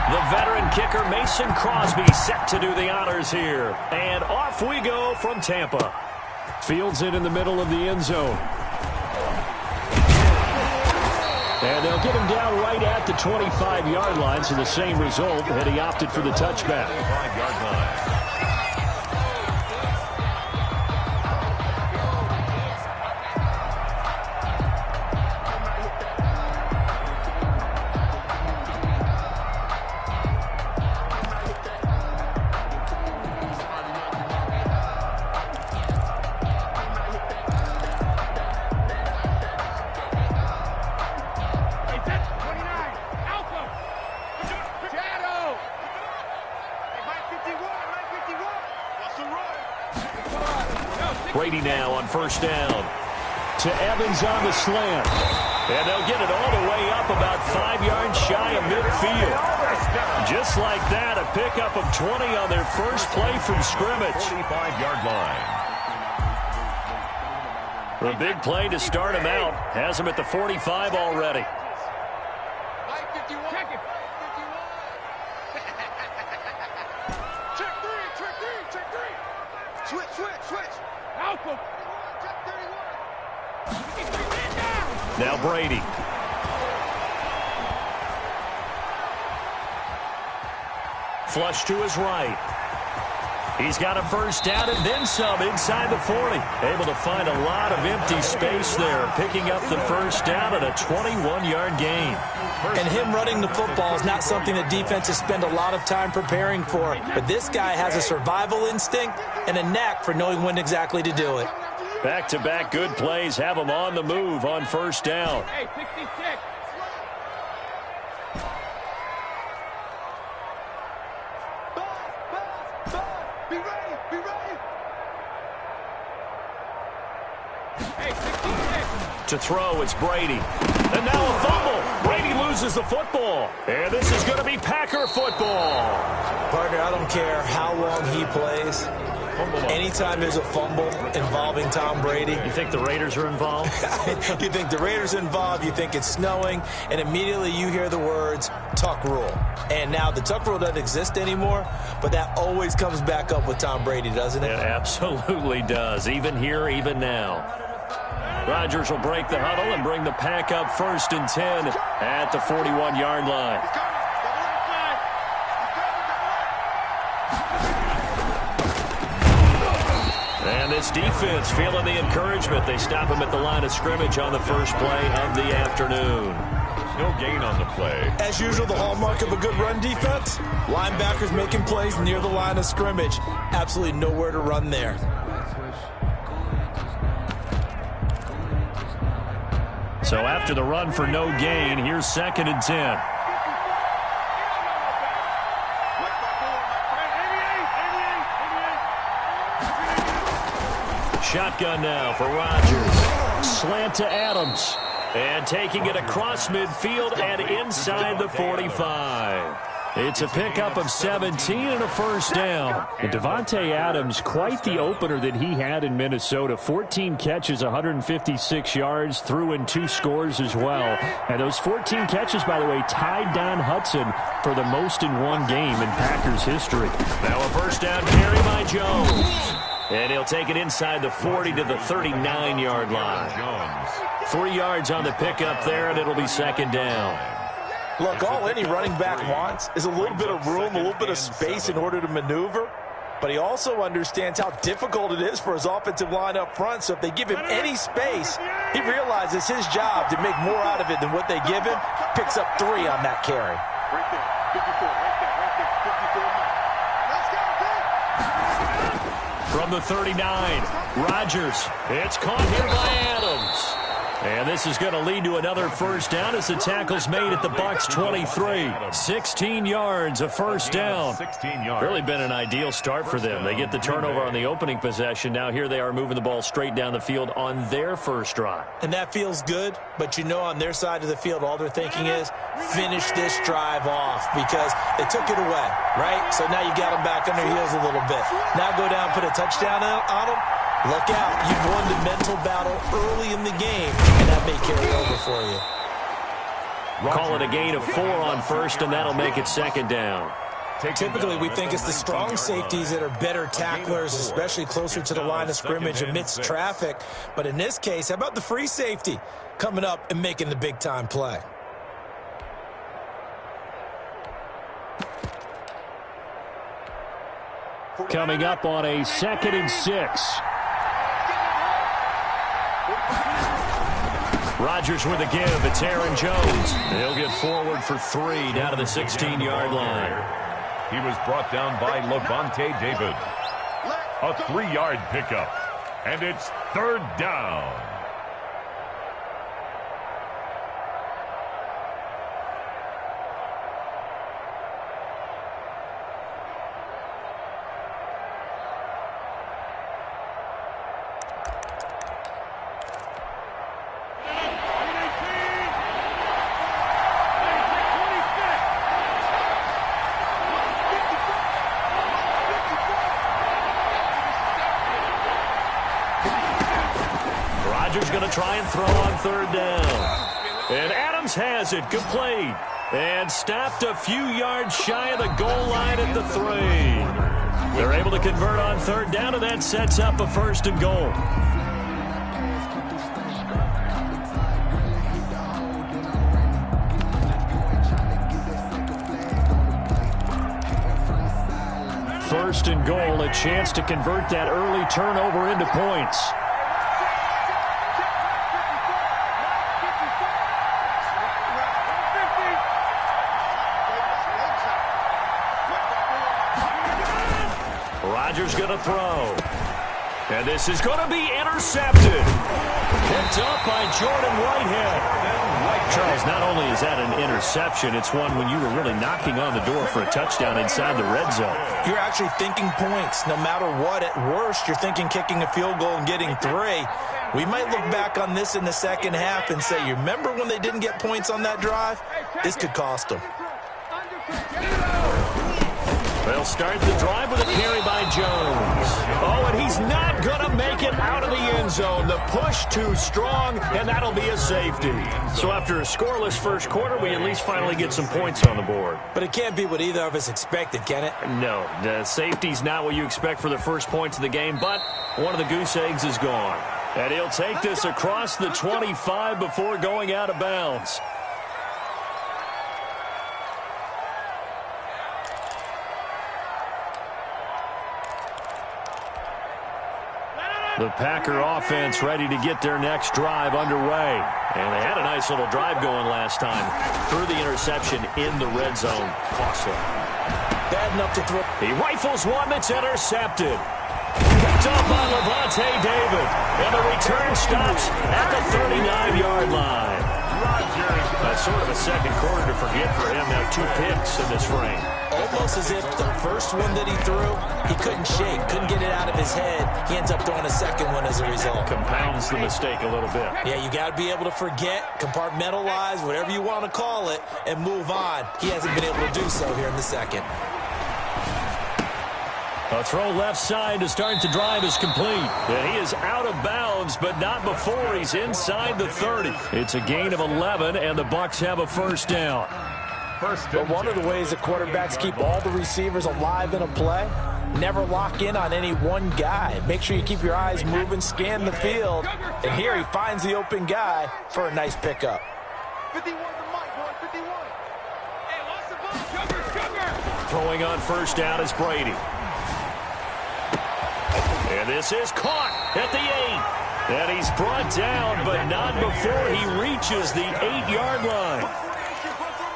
The veteran kicker Mason Crosby set to do the honors here. And off we go from Tampa. Fields it in the middle of the end zone. And they'll get him down right at the 25-yard line, so the same result, and he opted for the touchback. 25-yard line. Brady now on first down. To Evans on the slant. And they'll get it all the way up about 5 yards shy of midfield. Just like that, a pickup of 20 on their first play from scrimmage. 45-yard line. The big play to start him out has him at the 45 already. Now Brady. Flush to his right. He's got a first down and then some inside the 40. Able to find a lot of empty space there, picking up the first down at a 21-yard gain. And him running the football is not something that defenses spend a lot of time preparing for. But this guy has a survival instinct and a knack for knowing when exactly to do it. Back-to-back good plays have him on the move on first down. Hey, 66. Be ready, be ready. Hey, 66. To throw, it's Brady. And now a fumble. Brady loses the football. And this is going to be Packer football. Partner, I don't care how long he plays. Anytime there's a fumble involving Tom Brady. You think the Raiders are involved? You think the Raiders are involved, you think it's snowing, and immediately you hear the words, Tuck rule. And now the Tuck rule doesn't exist anymore, but that always comes back up with Tom Brady, doesn't it? It absolutely does, even here, even now. Rodgers will break the huddle and bring the Pack up 1st and 10 at the 41-yard line. And this defense feeling the encouragement. They stop him at the line of scrimmage on the first play of the afternoon. No gain on the play. As usual, the hallmark of a good run defense, linebackers making plays near the line of scrimmage. Absolutely nowhere to run there. So after the run for no gain, here's 2nd and 10. Shotgun now for Rodgers. Slant to Adams. And taking it across midfield and inside the 45. It's a pickup of 17 and a first down. And Davante Adams, quite the opener that he had in Minnesota. 14 catches, 156 yards, threw in 2 scores as well. And those 14 catches, by the way, tied Don Hudson for the most in one game in Packers history. Now a first down carry by Jones. And he'll take it inside the 40 to the 39-yard line. 3 yards on the pickup there, and it'll be 2nd down. Look, all any running back wants is a little bit of room, a little bit of space in order to maneuver. But he also understands how difficult it is for his offensive line up front. So if they give him any space, he realizes his job to make more out of it than what they give him. Picks up 3 on that carry. Right there, 54, right there, 54. Let's go, From the 39, Rodgers. It's caught here by Adams. And this is going to lead to another first down as the tackle's made at the Bucs 23. 16 yards, a first down. 16 yards. Really been an ideal start for them. They get the turnover on the opening possession. Now here they are moving the ball straight down the field on their first drive. And that feels good, but you know on their side of the field, all they're thinking is finish this drive off because they took it away, right? So now you got them back on their heels a little bit. Now go down, put a touchdown on them. Look out. You've won the mental battle early in the game, and that may carry over for you. Call it a gain of 4 on first, and that'll make it second down. Typically, we think it's the strong safeties that are better tacklers, especially closer to the line of scrimmage amidst traffic. But in this case, how about the free safety coming up and making the big-time play? Coming up on a 2nd and 6. Rodgers with a give. It's Aaron Jones. He'll get forward for 3 down to the 16-yard line. He was brought down by Levante David. A 3-yard pickup. And it's 3rd down. Rodgers going to try and throw on 3rd down. And Adams has it, complete. And stopped a few yards shy of the goal line at the 3. They're able to convert on 3rd down, and that sets up a 1st and goal. First and goal, a chance to convert that early turnover into points. Rodgers going to throw. And this is going to be intercepted. Picked up by Jordan Whitehead. Charles, not only is that an interception, it's one when you were really knocking on the door for a touchdown inside the red zone. You're actually thinking points. No matter what, at worst, you're thinking kicking a field goal and getting 3. We might look back on this in the second half and say, you remember when they didn't get points on that drive? This could cost them. They'll start the drive with a carry by Jones. Oh, and he's not going to make it out of the end zone. The push too strong, and that'll be a safety. So after a scoreless first quarter, we at least finally get some points on the board. But it can't be what either of us expected, can it? No, the safety's not what you expect for the first points of the game, but one of the goose eggs is gone. And he'll take this across the 25 before going out of bounds. The Packer offense ready to get their next drive underway. And they had a nice little drive going last time. Threw the interception in the red zone. Costly. Bad enough to throw. He rifles one that's intercepted. Picked off by Levante David. And the return stops at the 39-yard line. That's sort of a second quarter to forget for him. Now 2 picks in this frame. Almost as if the first one that he threw, he couldn't shake, couldn't get it out of his head. He ends up throwing a second one as a result. Compounds the mistake a little bit. Yeah, you got to be able to forget, compartmentalize, whatever you want to call it, and move on. He hasn't been able to do so here in the second. A throw left side to start the drive is complete. And he is out of bounds, but not before he's inside the 30. It's a gain of 11, and the Bucs have a first down. But one of the ways that quarterbacks keep all the receivers alive in a play, never lock in on any one guy. Make sure you keep your eyes moving, scan the field. And here he finds the open guy for a nice pickup. 51 to Mike, boy, 51. Hey, lost the ball. Cover. Throwing on first down is Brady. And this is caught at the 8. And he's brought down, but not before he reaches the 8-yard line.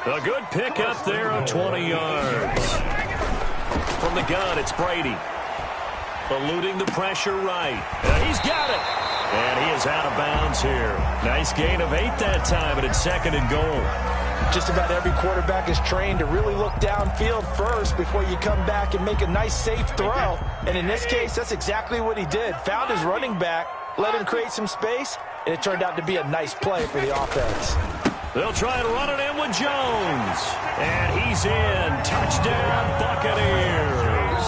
A good pickup there of 20 yards. From the gun, it's Brady. Eluding the pressure right. And he's got it. And he is out of bounds here. Nice gain of 8 that time, but it's 2nd and goal. Just about every quarterback is trained to really look downfield first before you come back and make a nice, safe throw. And in this case, that's exactly what he did. Found his running back, let him create some space, and it turned out to be a nice play for the offense. They'll try and run it in with Jones. And he's in. Touchdown, Buccaneers.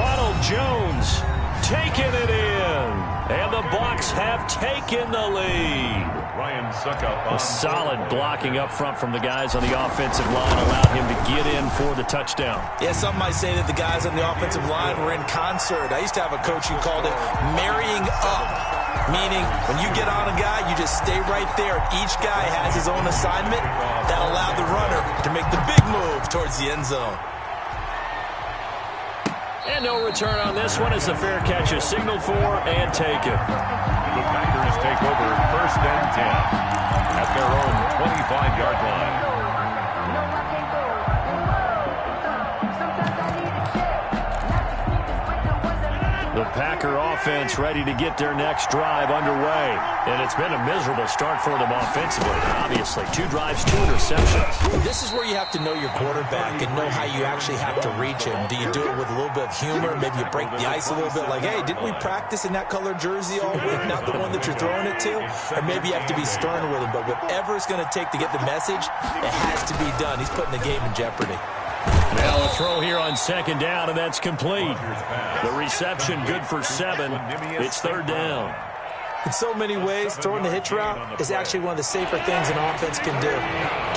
Ronald Jones taking it in. And the Bucs have taken the lead. Ryan Suckup on solid blocking up front from the guys on the offensive line allowed him to get in for the touchdown. Yeah, some might say that the guys on the offensive line were in concert. I used to have a coach who called it marrying up, meaning when you get on a guy, you just stay right there. Each guy has his own assignment that allowed the runner to make the big move towards the end zone. And no return on this one as the fair catch is signaled for and taken. The Packers take over 1st and 10 at their own 25-yard line. The Packer offense ready to get their next drive underway. And it's been a miserable start for them offensively. Obviously, 2 drives, 2 interceptions. This is where you have to know your quarterback and know how you actually have to reach him. Do you do it with a little bit of humor? Maybe you break the ice a little bit like, hey, didn't we practice in that color jersey all week? Not the one that you're throwing it to? Or maybe you have to be stern with him. But whatever it's going to take to get the message, it has to be done. He's putting the game in jeopardy. Now a throw here on 2nd down, and that's complete. The reception good for 7. It's 3rd down. In so many ways, throwing the hitch route is actually one of the safer things an offense can do.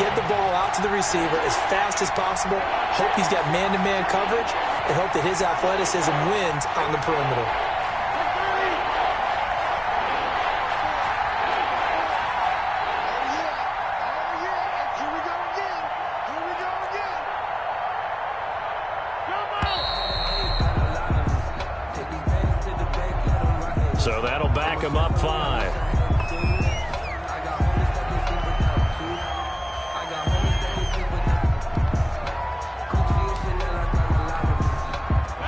Get the ball out to the receiver as fast as possible, hope he's got man-to-man coverage, and hope that his athleticism wins on the perimeter. So that'll back him up 5.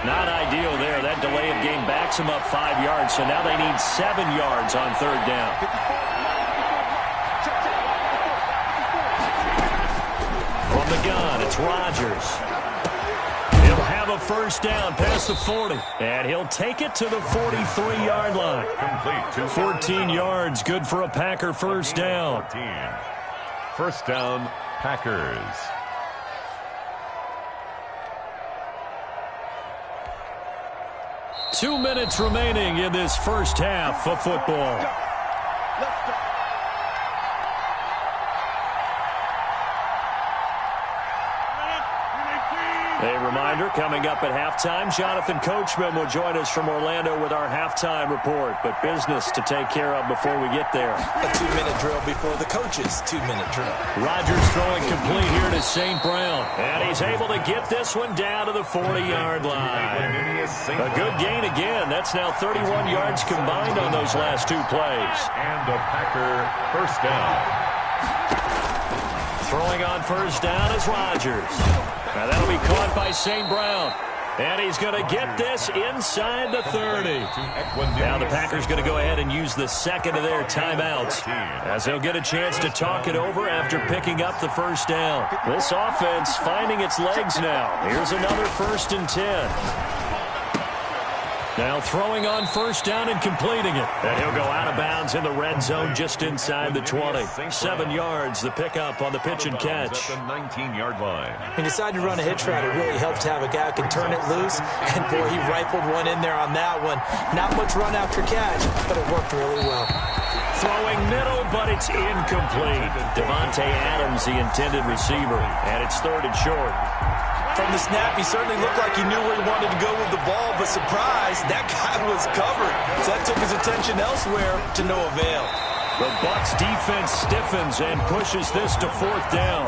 Not ideal there. That delay of game backs him up 5 yards. So now they need 7 yards on 3rd down. From the gun, it's Rodgers. He'll have a 1st down past the 40. And he'll take it to the 43-yard line. Complete. 14 yards, good for a Packer 1st down. 1st down, Packers. Two minutes remaining in this first half of football. Let's go. A reminder, coming up at halftime, Jonathan Coachman will join us from Orlando with our halftime report. But business to take care of before we get there. A 2-minute drill before the coach's 2-minute drill. Rodgers throwing complete here to St. Brown. And he's able to get this one down to the 40-yard line. A good gain again. That's now 31 yards combined on those last 2 plays. And a Packer 1st down. Throwing on 1st down is Rodgers. Now that'll be caught by St. Brown. And he's going to get this inside the 30. Now the Packers going to go ahead and use the 2nd of their timeouts as they'll get a chance to talk it over after picking up the 1st down. This offense finding its legs now. Here's another 1st and 10. Now throwing on 1st down and completing it. And he'll go out of bounds in the red zone just inside the 20. 7 yards, the pickup on the pitch and catch. At the 19-yard line. He decided to run a hitch route. It really helps to have a guy who can turn it loose. And, boy, he rifled one in there on that one. Not much run after catch, but it worked really well. Throwing middle, but it's incomplete. Devontae Adams, the intended receiver. And it's 3rd and short. From the snap, he certainly looked like he knew where he wanted to go with the ball, but surprise, that guy was covered. So that took his attention elsewhere to no avail. The Bucs defense stiffens and pushes this to 4th down.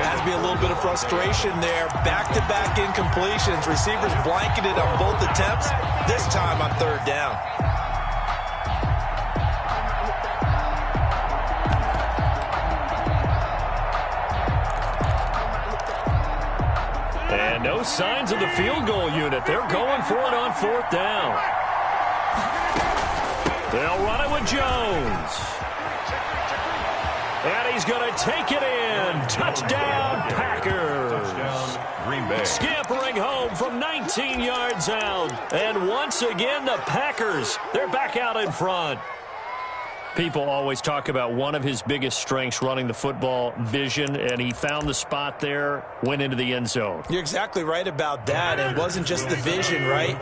Has to be a little bit of frustration there. Back-to-back incompletions. Receivers blanketed on both attempts, this time on 3rd down. And no signs of the field goal unit. They're going for it on 4th down. They'll run it with Jones. And he's going to take it in. Touchdown, Packers. Touchdown, Green Bay. Scampering home from 19 yards out. And once again, the Packers, they're back out in front. People always talk about one of his biggest strengths running the football, vision, and he found the spot there, went into the end zone. You're exactly right about that. It wasn't just the vision, right?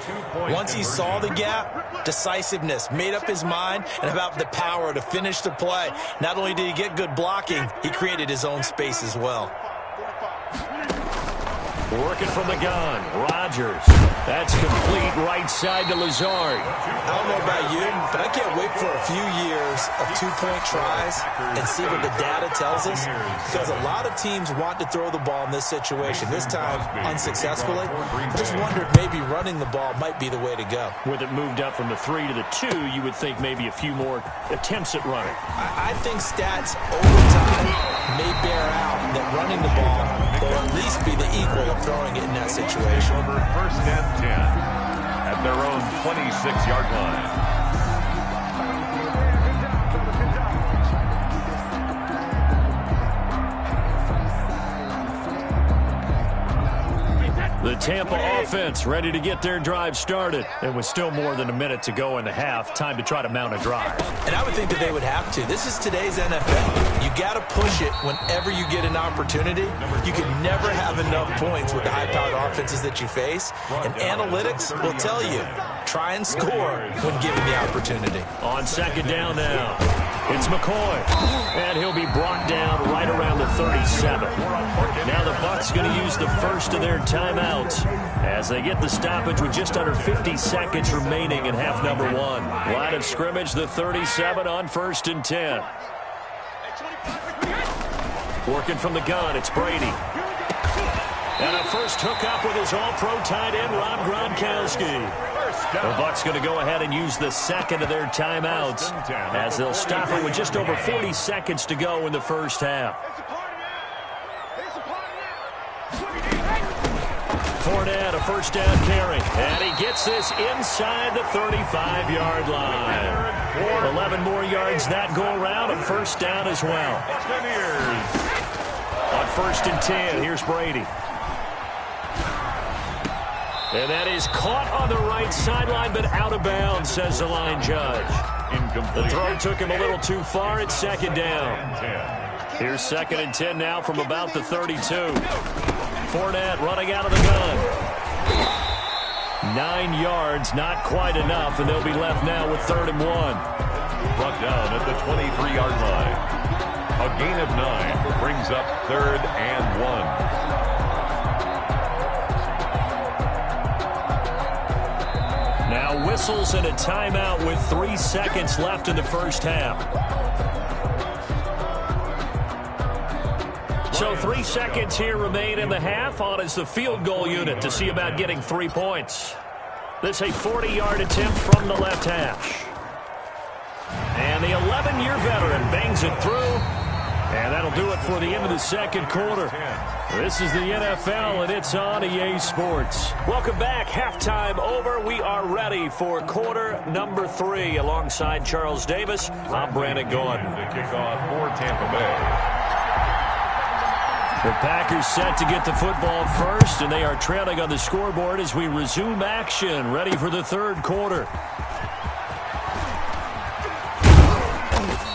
Once he saw the gap, decisiveness, made up his mind, and about the power to finish the play. Not only did he get good blocking, he created his own space as well. Working from the gun, Rodgers. That's complete right side to Lazard. I don't know about you, but I can't wait for a few years of two-point tries and see what the data tells us, because a lot of teams want to throw the ball in this situation. This time, unsuccessfully. I just wonder if maybe running the ball might be the way to go. With it moved up from the 3 to the 2, you would think maybe a few more attempts at running. I think stats over time may bear out that running the ball will at least be the equal of throwing it in that situation. Over 1st and 10 at their own 26-yard line. The Tampa offense ready to get their drive started. And with still more than a minute to go in the half, time to try to mount a drive. And I would think that they would have to. This is today's NFL. You got to push it whenever you get an opportunity. You can never have enough points with the high-powered offenses that you face. And analytics will tell you, try and score when given the opportunity. On 2nd down now, it's McCoy. And he'll be brought down right around the 37. Now the Bucs going to use the first of their timeouts as they get the stoppage with just under 50 seconds remaining in half number 1. Line of scrimmage, the 37 on 1st and 10. Working from the gun, it's Brady. And a first hookup with his all-pro tight end, Rob Gronkowski. The Bucs going to go ahead and use the second of their timeouts as they'll stop it with just over 40 seconds to go in the first half. Fournette, a first down carry, and he gets this inside the 35-yard line. 11 more yards that go around, a first down as well. On 1st and 10, here's Brady. And that is caught on the right sideline, but out of bounds, says the line judge. The throw took him a little too far at 2nd down. Here's 2nd and 10 now from about the 32. Fournette running out of the gun. 9 yards, not quite enough, and they'll be left now with 3rd and 1. Brought down at the 23-yard line. A gain of 9 brings up 3rd and 1. Now whistles and a timeout with 3 seconds left in the first half. So 3 seconds here remain in the half. On is the field goal unit to see about getting 3 points. This a 40-yard attempt from the left hash. And the 11-year veteran bangs it through. And that'll do it for the end of the second quarter. This is the NFL, and it's on EA Sports. Welcome back. Halftime over. We are ready for quarter number 3. Alongside Charles Davis, I'm Brandon Gordon. The kickoff for Tampa Bay. The Packers set to get the football first, and they are trailing on the scoreboard as we resume action, ready for the 3rd quarter.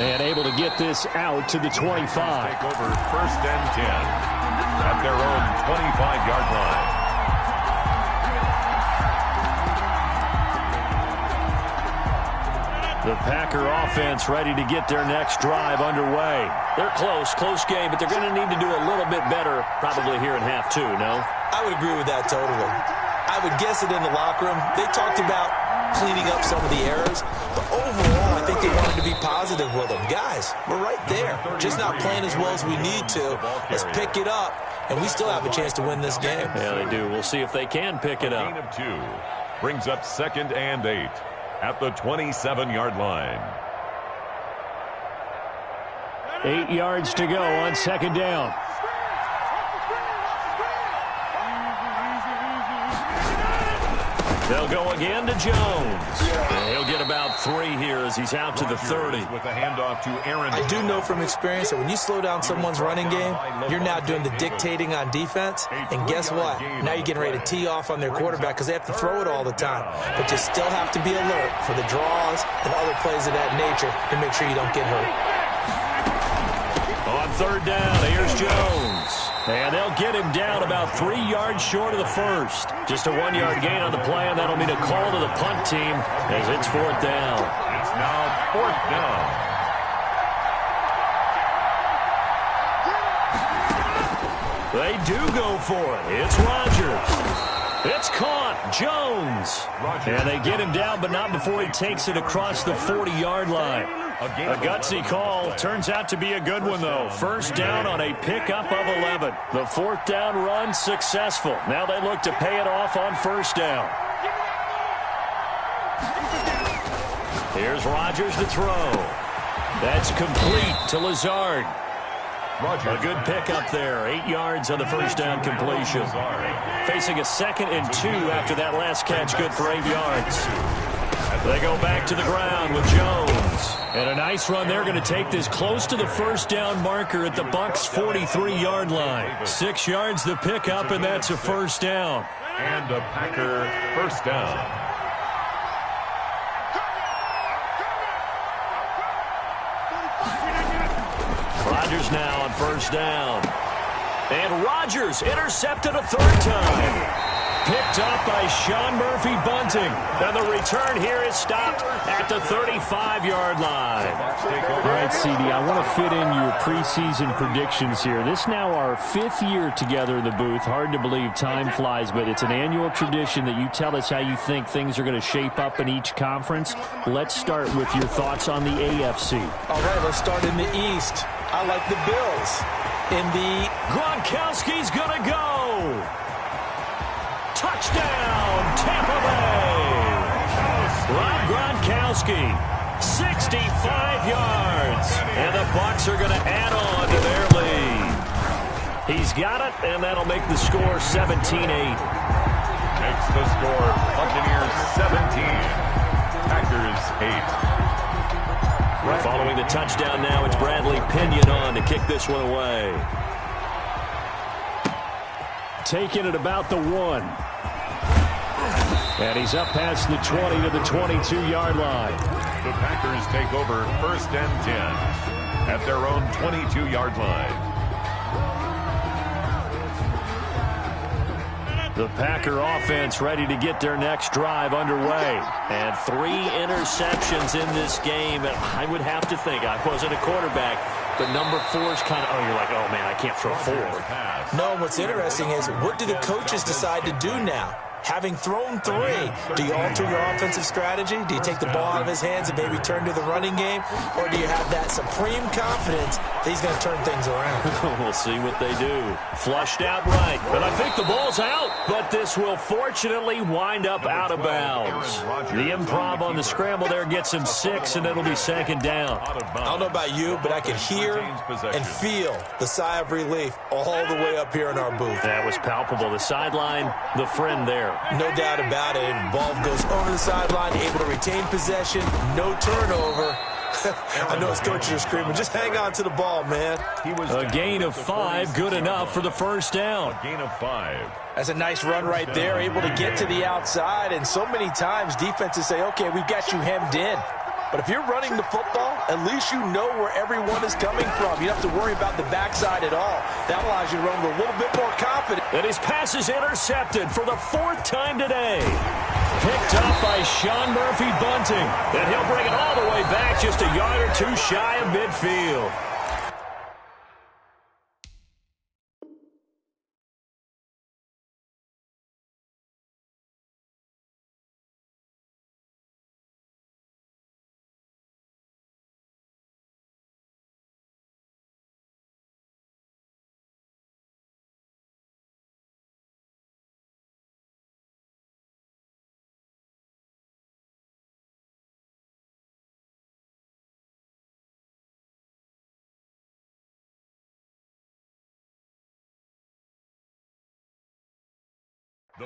And able to get this out to the 25. Take over 1st and 10 at their own 25-yard line. The Packer offense ready to get their next drive underway. They're close game, but they're going to need to do a little bit better probably here in half 2, no? I would agree with that totally. I would guess it in the locker room. They talked about cleaning up some of the errors, but overall I think they wanted to be positive with them. Guys, we're right there. Just not playing as well as we need to. Let's pick it up, and we still have a chance to win this game. Yeah, they do. We'll see if they can pick it up. Gain of 2 brings up 2nd and 8 at the 27-yard line. 8 yards to go on 2nd down. They'll go again to Jones. And he'll get about 3 here as he's out to the 30. With a handoff to Aaron. I do know from experience that when you slow down someone's running game, you're now doing the dictating on defense. And guess what? Now you're getting ready to tee off on their quarterback because they have to throw it all the time. But you still have to be alert for the draws and other plays of that nature to make sure you don't get hurt. On 3rd down, here's Jones. And they'll get him down about 3 yards short of the first. Just a 1-yard gain on the play, and that'll mean a call to the punt team as it's 4th down. It's now 4th down. They do go for it. It's Rodgers. It's caught. Jones. And they get him down, but not before he takes it across the 40-yard line. A gutsy call. Turns out to be a good one, though. 1st down on a pickup of 11. The 4th down run successful. Now they look to pay it off on 1st down. Here's Rodgers to throw. That's complete to Lazard. A good pickup there. 8 yards on the 1st down completion. Facing a 2nd and 2 after that last catch. Good for 8 yards. They go back to the ground with Jones. And a nice run. They're going to take this close to the 1st down marker at the Bucs' 43-yard line. 6 yards the pickup, and that's a 1st down. And a Packer 1st down. Rodgers now on 1st down. And Rodgers intercepted a 3rd time. Picked up by Sean Murphy-Bunting. And the return here is stopped at the 35-yard line. All right, CD, I want to fit in your preseason predictions here. This is now our 5th year together in the booth. Hard to believe time flies, but it's an annual tradition that you tell us how you think things are going to shape up in each conference. Let's start with your thoughts on the AFC. All right, let's start in the East. I like the Bills. In the Gronkowski's going to go. Touchdown, Tampa Bay. Rob Gronkowski, 65 yards. And the Bucs are going to add on to their lead. He's got it, and that'll make the score 17-8. Makes the score Buccaneers 17, Packers 8. Following the touchdown now, it's Bradley Pinion on to kick this one away. Taking it about the 1. And he's up past the 20 to the 22-yard line. The Packers take over 1st and 10 at their own 22-yard line. The Packer offense ready to get their next drive underway. And 3 interceptions in this game. I would have to think, I wasn't a quarterback, but number 4 is kind of, you're like, oh, man, I can't throw 4. No, what's interesting is what do the coaches decide to do now? Having thrown 3, do you alter your offensive strategy? Do you take the ball out of his hands and maybe turn to the running game? Or do you have that supreme confidence that he's going to turn things around? We'll see what they do. Flushed out right. And I think the ball's out, but this will fortunately wind up out of bounds. The improv on the scramble there gets him 6, and it'll be 2nd down. I don't know about you, but I could hear and feel the sigh of relief all the way up here in our booth. That was palpable. The sideline, the friend there. No doubt about it. Ball goes over the sideline, able to retain possession, no turnover. I know his coaches are screaming, just hang on to the ball, man. A gain of 5, good enough for the 1st down. A gain of 5. That's a nice run right there, able to get to the outside. And so many times defenses say, okay, we've got you hemmed in. But if you're running the football, at least you know where everyone is coming from. You don't have to worry about the backside at all. That allows you to run with a little bit more confidence. And his pass is intercepted for the 4th time today. Picked up by Sean Murphy-Bunting. And he'll bring it all the way back just a yard or 2 shy of midfield.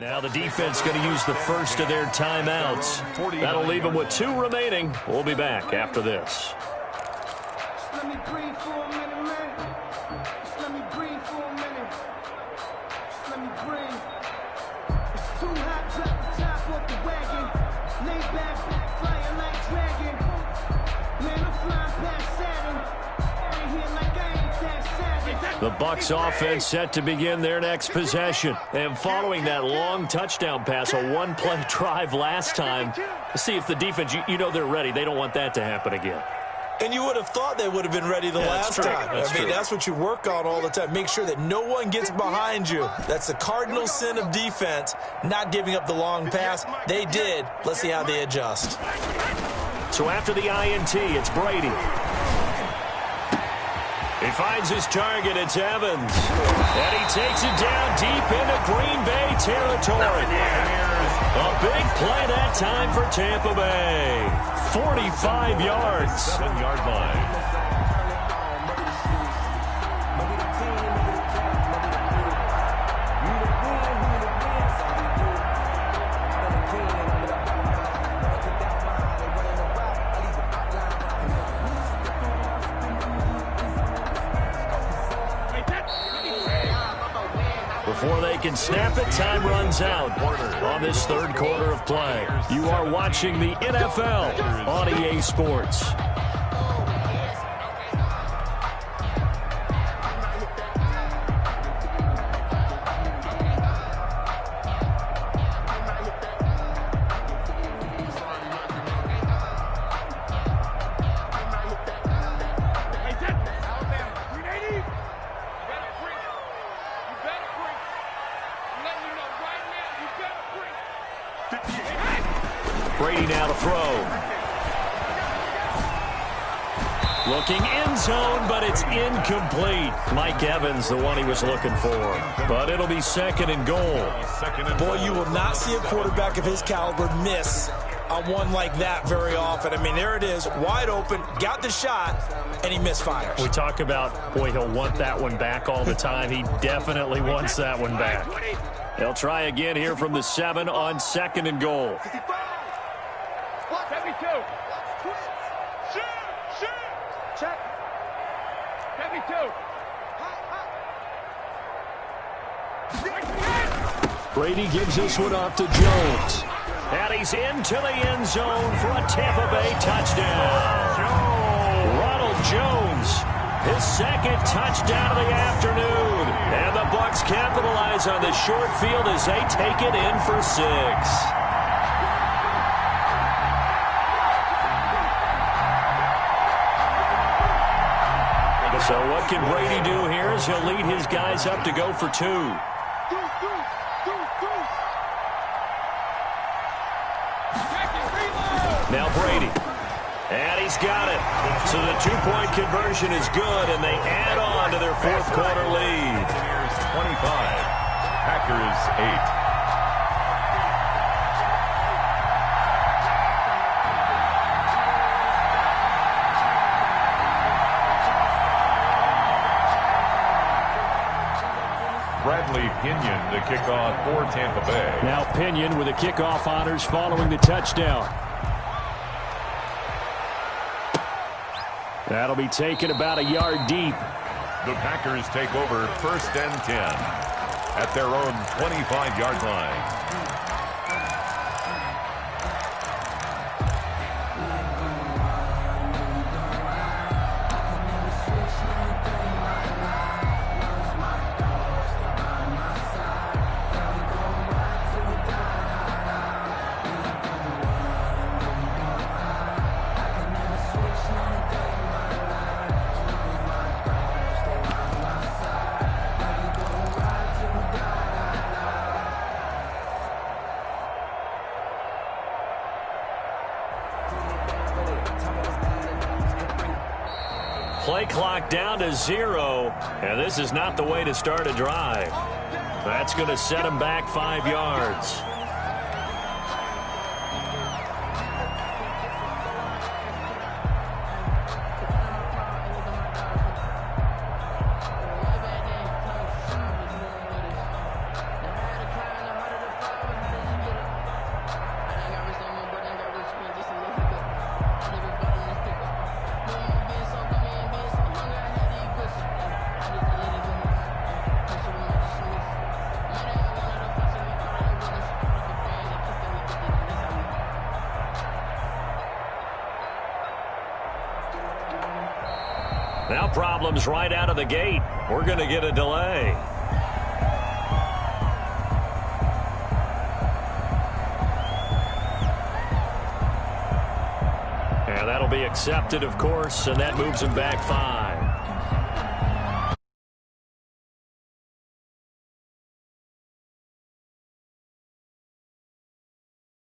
Now the defense going to use the first of their timeouts. That'll leave them with 2 remaining. We'll be back after this. Let me breathe for a minute, man. Just let me breathe for a minute. Just let me breathe. It's too hot, drop the top off the wagon. Lay back, flying like dragon. Man, I'm flying past Saturn. I ain't here like I ain't that savage. The Bucs offense set to begin their next possession. And following that long touchdown pass, a 1-play drive last time, see if the defense, you know they're ready. They don't want that to happen again. And you would have thought they would have been ready the last time. I mean, that's what you work on all the time. Make sure that no one gets behind you. That's the cardinal sin of defense, not giving up the long pass. They did. Let's see how they adjust. So after the INT, it's Brady. He finds his target. It's Evans. And he takes it down deep into Green Bay territory. A big play that time for Tampa Bay. 45 yards. 7-yard line. Before they can snap it, time runs out on this third quarter of play. You are watching the NFL on EA Sports. Brady now to throw. Looking end zone, but it's incomplete. Mike Evans, the one he was looking for. But it'll be 2nd and goal. Boy, you will not see a quarterback of his caliber miss on one like that very often. I mean, there it is, wide open, got the shot, and he misfires. We talk about, boy, he'll want that one back all the time. He definitely wants that one back. They'll try again here from the 7 on 2nd and goal. 72. Check. 72. Brady gives this one off to Jones. And he's into the end zone for a Tampa Bay touchdown. Ronald Jones, his 2nd touchdown of the afternoon. And the Bucs capitalize on the short field as they take it in for 6. So what can Brady do here is he'll lead his guys up to go for 2. Now Brady. And he's got it. So the 2-point conversion is good, and they add on to their 4th quarter lead. 25. Packers 8. Bradley Pinion, the kickoff for Tampa Bay. Now Pinion with the kickoff honors following the touchdown. That'll be taken about a yard deep. The Packers take over 1st and 10 at their own 25-yard line. Play clock down to 0, and this is not the way to start a drive. That's going to set him back 5 yards. Now problems right out of the gate. We're going to get a delay. And that'll be accepted, of course, and that moves him back 5.